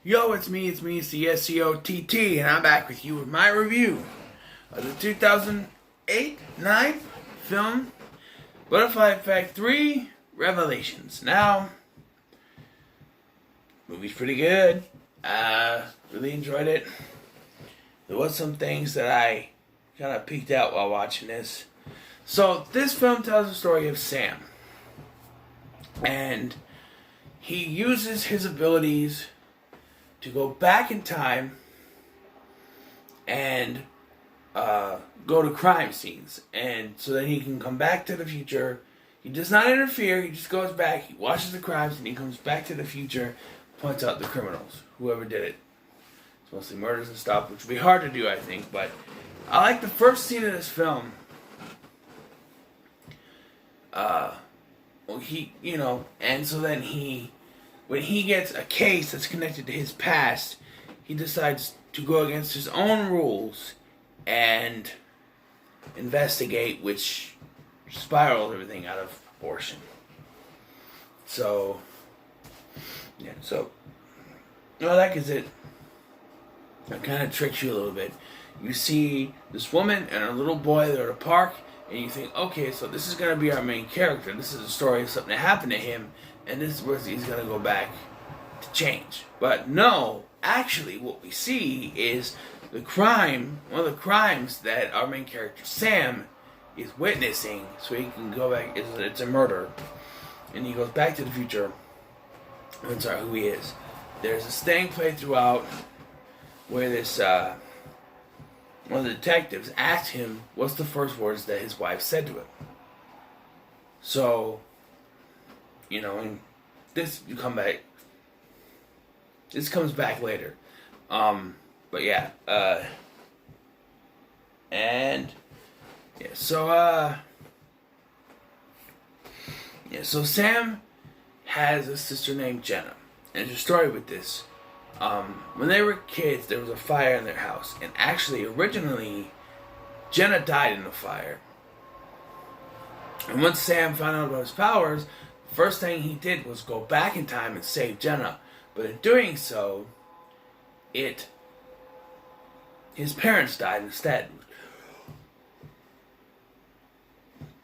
Yo, it's me, CSCOTT, and I'm back with you with my review of the 2008-9 film Butterfly Effect 3 Revelations. Now, movie's pretty good. Really enjoyed it. There was some things that I kind of peeked out while watching this. So, this film tells the story of Sam. And he uses his abilities to go back in time and go to crime scenes, and so that he can come back to the future. He does not interfere. He just goes back. He watches the crimes, and he comes back to the future, points out the criminals, whoever did it. It's mostly murders and stuff, which would be hard to do, I think. But I like the first scene of this film. And so then when he gets a case that's connected to his past, he decides to go against his own rules and investigate, which spirals everything out of proportion. So, that is it. It kind of tricks you a little bit. You see this woman and a little boy, they're at a park, and you think, okay, so this is going to be our main character. This is a story of something that happened to him, and this is where he's going to go back to change. But no, actually what we see is one of the crimes that our main character Sam is witnessing, so he can go back. It's a murder, and he goes back to the future. Finds out who he is. There's this thing played throughout where this one of the detectives asked him what's the first words that his wife said to him. So, and this comes back later. So Sam has a sister named Jenna. And there's a story with this. When they were kids, there was a fire in their house. And actually, originally, Jenna died in the fire. And once Sam found out about his powers, the first thing he did was go back in time and save Jenna. But in doing so, his parents died instead.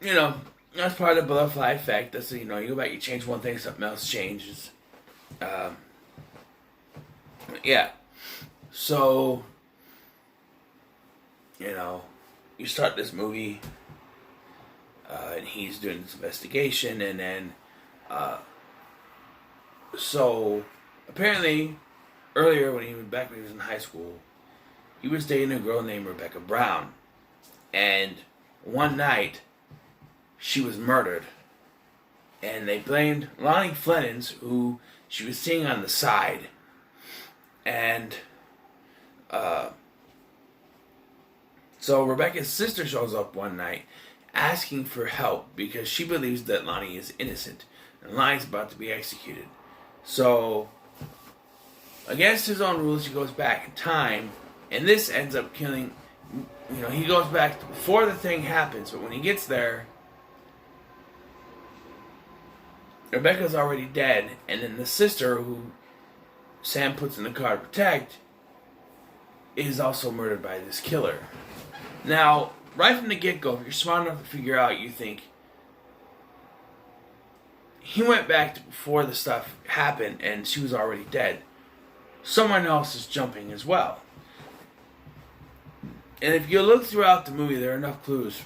That's part of the butterfly effect. That's, you go back, you change one thing, something else changes. So, you start this movie, and he's doing this investigation, and then, so, apparently, earlier when he was in high school, he was dating a girl named Rebecca Brown, and one night, she was murdered, and they blamed Lonnie Flennens, who she was seeing on the side. And so Rebecca's sister shows up one night asking for help because she believes that Lonnie is innocent and Lonnie's about to be executed. So, against his own rules, he goes back in time, and this ends up killing. He goes back before the thing happens, but when he gets there, Rebecca's already dead, and then the sister, who Sam puts in the car to protect, is also murdered by this killer. Now, right from the get-go, if you're smart enough to figure out, you think, he went back to before the stuff happened and she was already dead. Someone else is jumping as well. And if you look throughout the movie, there are enough clues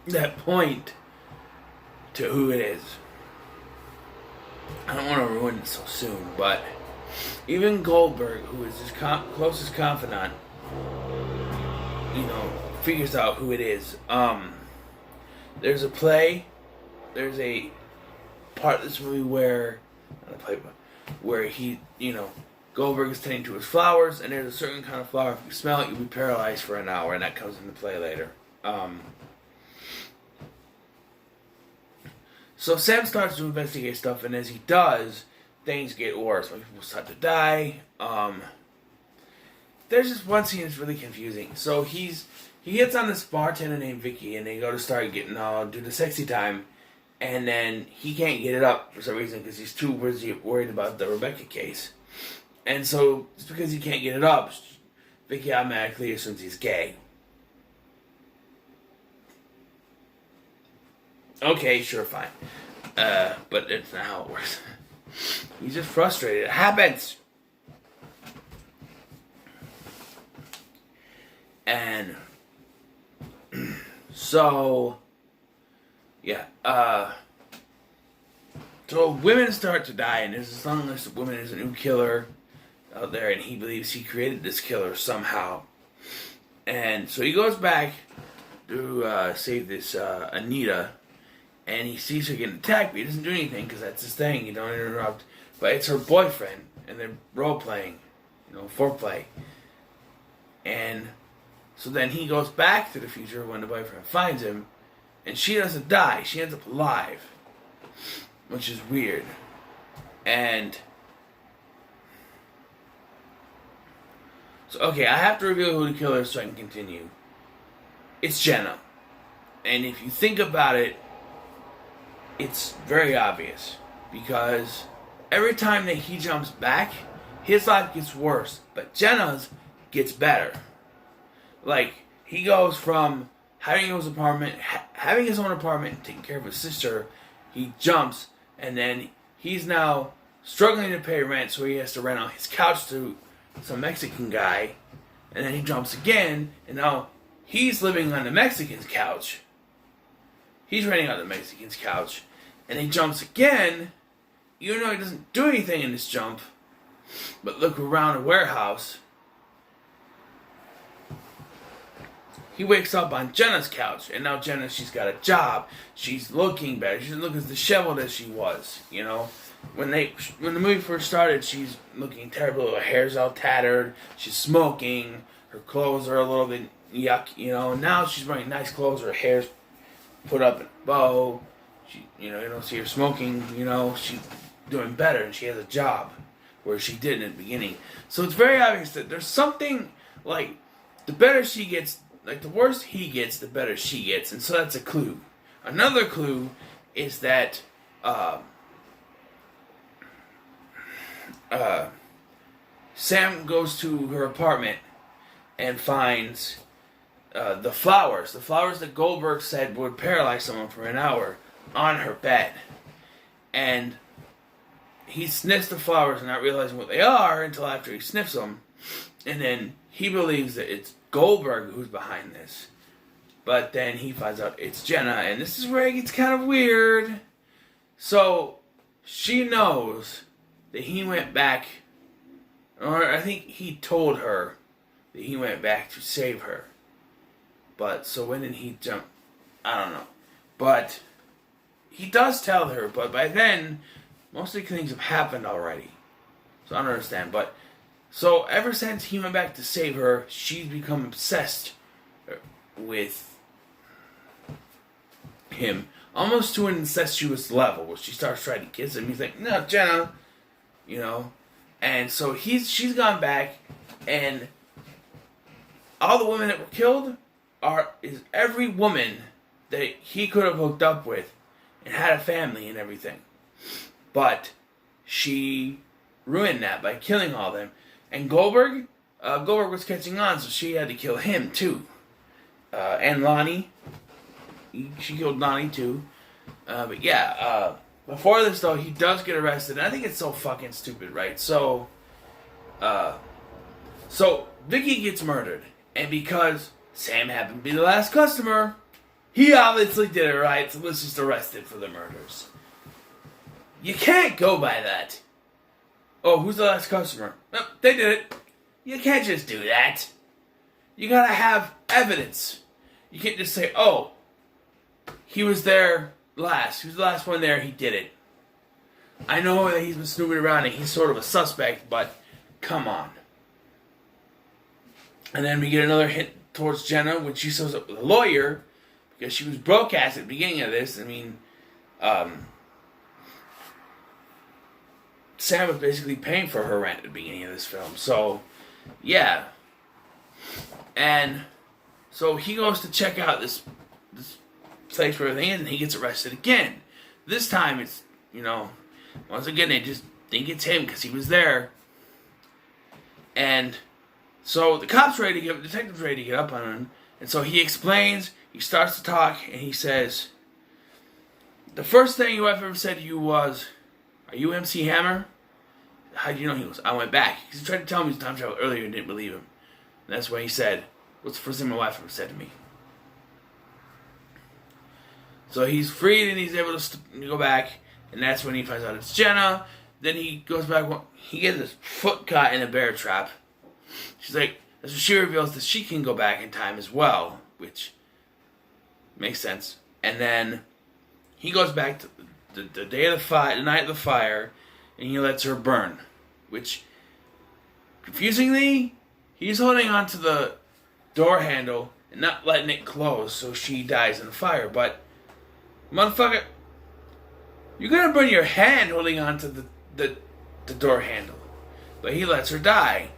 that point to who it is. I don't want to ruin it so soon, but even Goldberg, who is his closest confidant, figures out who it is. There's a part of this movie where he, Goldberg is tending to his flowers, and there's a certain kind of flower, if you smell it, you'll be paralyzed for an hour, and that comes into play later. So Sam starts to investigate stuff, and as he does, things get worse. When people start to die, there's just one scene that's really confusing. So he gets on this bartender named Vicky, and they go to start getting do the sexy time, and then he can't get it up for some reason because he's too busy worried about the Rebecca case. And so, just because he can't get it up, Vicky automatically assumes he's gay. Okay, sure, fine. But it's not how it works. He's just frustrated. It happens. And so, yeah, so women start to die, and there's this long list of women. There's a new killer out there, and he believes he created this killer somehow. And so he goes back to save this Anita, and he sees her getting attacked, but he doesn't do anything because that's his thing. You don't interrupt. But it's her boyfriend, and they're role playing, foreplay. And so then he goes back to the future when the boyfriend finds him, and she doesn't die. She ends up alive, which is weird. And so, okay, I have to reveal who the killer is so I can continue. It's Jenna. And if you think about it, it's very obvious. Because every time that he jumps back, his life gets worse. But Jenna's gets better. Like, he goes from having his own apartment and taking care of his sister, he jumps, and then he's now struggling to pay rent, so he has to rent out his couch to some Mexican guy, and then he jumps again, and now he's living on the Mexican's couch. He's renting out the Mexican's couch, and he jumps again, even though he doesn't do anything in this jump, but look around a warehouse. He wakes up on Jenna's couch, and now Jenna, she's got a job. She's looking better. She doesn't look as disheveled as she was, When the movie first started, she's looking terrible. Her hair's all tattered. She's smoking. Her clothes are a little bit yuck, Now she's wearing nice clothes. Her hair's put up in a bow. You don't see her smoking, She's doing better, and she has a job, where she didn't at the beginning. So it's very obvious that there's something, like, the better she gets, like, the worse he gets, the better she gets. And so that's a clue. Another clue is that Sam goes to her apartment and finds the flowers that Goldberg said would paralyze someone for an hour, on her bed. And he sniffs the flowers, not realizing what they are until after he sniffs them. And then he believes that it's Goldberg who's behind this. But then he finds out it's Jenna, and this is where it gets kind of weird. So she knows that he went back, or I think he told her that he went back to save her. But so when did he jump? I don't know. But he does tell her, but by then most of the things have happened already. So I don't understand. But so ever since he went back to save her, she's become obsessed with him, almost to an incestuous level, where she starts trying to kiss him. He's like, "No, Jenna," And so she's gone back, and all the women that were killed is every woman that he could have hooked up with and had a family and everything. But she ruined that by killing all of them. And Goldberg was catching on, so she had to kill him too. And Lonnie, she killed Lonnie too. But yeah, before this though, he does get arrested. And I think it's so fucking stupid, right? So Vicky gets murdered, and because Sam happened to be the last customer, he obviously did it right. So let's just arrest him for the murders. You can't go by that. Oh, who's the last customer? No, they did it. You can't just do that. You gotta have evidence. You can't just say, oh, he was there last. He was the last one there, he did it. I know that he's been snooping around and he's sort of a suspect, but come on. And then we get another hit towards Jenna when she shows up with a lawyer, because she was broke ass at the beginning of this. I mean, Sam was basically paying for her rent at the beginning of this film. So, yeah. And so he goes to check out this place where everything is, and he gets arrested again. This time it's, once again they just think it's him because he was there. And so the detective's ready to get up on him. And so he explains, he starts to talk, and he says, the first thing your wife ever said to you was, "Are you MC Hammer?" How do you know? He goes, "I went back." He tried to tell me he's time travel earlier and didn't believe him. And that's when he said, "What's the first thing my wife ever said to me?" So he's freed and he's able to go back, and that's when he finds out it's Jenna. Then he goes back, he gets his foot caught in a bear trap. She's like, that's when she reveals that she can go back in time as well, which makes sense. And then he goes back to the day of the night of the fire, and he lets her burn, which, confusingly, he's holding on to the door handle and not letting it close so she dies in the fire. But, motherfucker, you're gonna burn your hand holding on to the door handle. But he lets her die.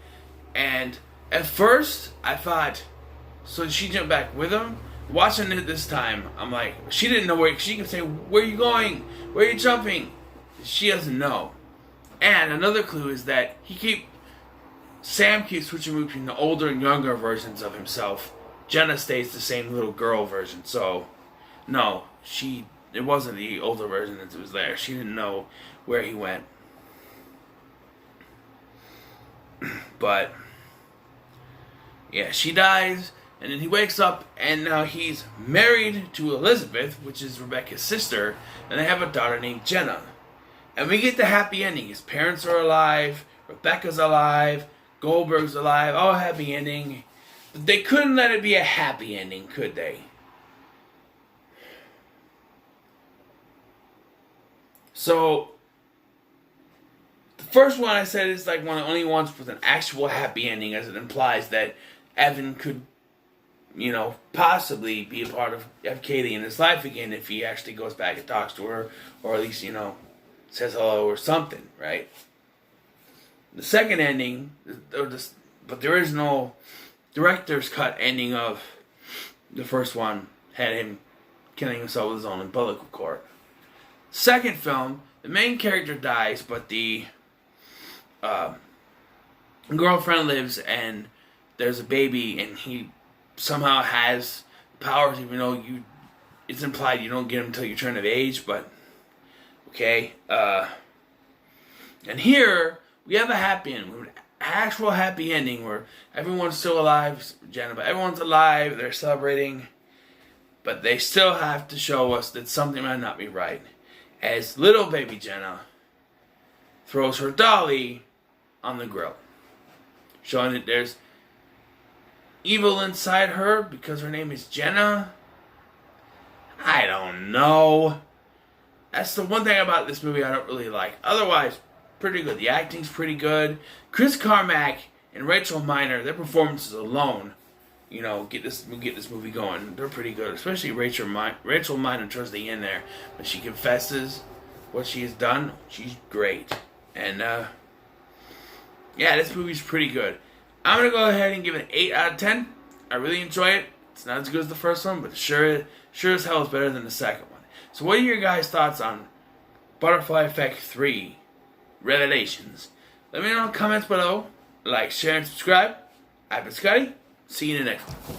And at first, I thought, so she jumped back with him? Watching it this time, I'm like, she didn't know where, she kept saying, "Where are you going? Where are you jumping?" She doesn't know. And another clue is that Sam keeps switching between the older and younger versions of himself. Jenna stays the same little girl version. So, no, it wasn't the older version that was there. She didn't know where he went. But, yeah, she dies, and then he wakes up, and now he's married to Elizabeth, which is Rebecca's sister, and they have a daughter named Jenna. And we get the happy ending. His parents are alive, Rebecca's alive, Goldberg's alive, all happy ending. But they couldn't let it be a happy ending, could they? So, the first one I said is like one of the only ones with an actual happy ending, as it implies that Evan could, possibly be a part of Kaylee in his life again if he actually goes back and talks to her, or at least, says hello or something, right? The second ending, but there is no director's cut ending of the first one, had him killing himself with his own umbilical cord. Second film, the main character dies, but the girlfriend lives, and there's a baby, and he somehow has powers, even though it's implied you don't get them until you turn of age, but okay. And here we have a happy ending, an actual happy ending where everyone's still alive, Jenna, but everyone's alive, they're celebrating, but they still have to show us that something might not be right, as little baby Jenna throws her dolly on the grill, showing that there's evil inside her because her name is Jenna. I don't know. That's the one thing about this movie I don't really like. Otherwise, pretty good. The acting's pretty good. Chris Carmack and Rachel Miner, their performances alone, get this movie going. They're pretty good, especially Rachel Miner towards the end there, when she confesses what she has done. She's great, and yeah, this movie's pretty good. I'm gonna go ahead and give it an 8 out of 10. I really enjoy it. It's not as good as the first one, but sure as hell is better than the second one. So, what are your guys' thoughts on Butterfly Effect 3 Revelations? Let me know in the comments below. Like, share, and subscribe. I've been Scotty. See you in the next one.